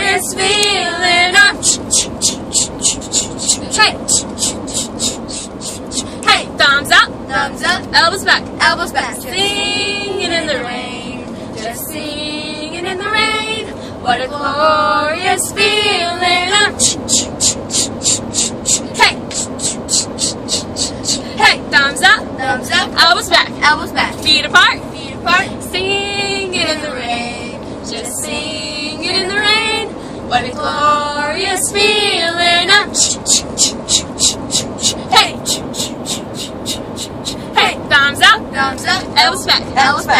glorious feeling. Hey, hey, thumbs up, elbows back, singing in the rain, just singing in the rain. What a glorious feeling. Hey, hey, thumbs up, elbows back, feet apart, singing in the rain, just singing in the rain. What a glorious feeling. Hey, hey, thumbs up, elbows back.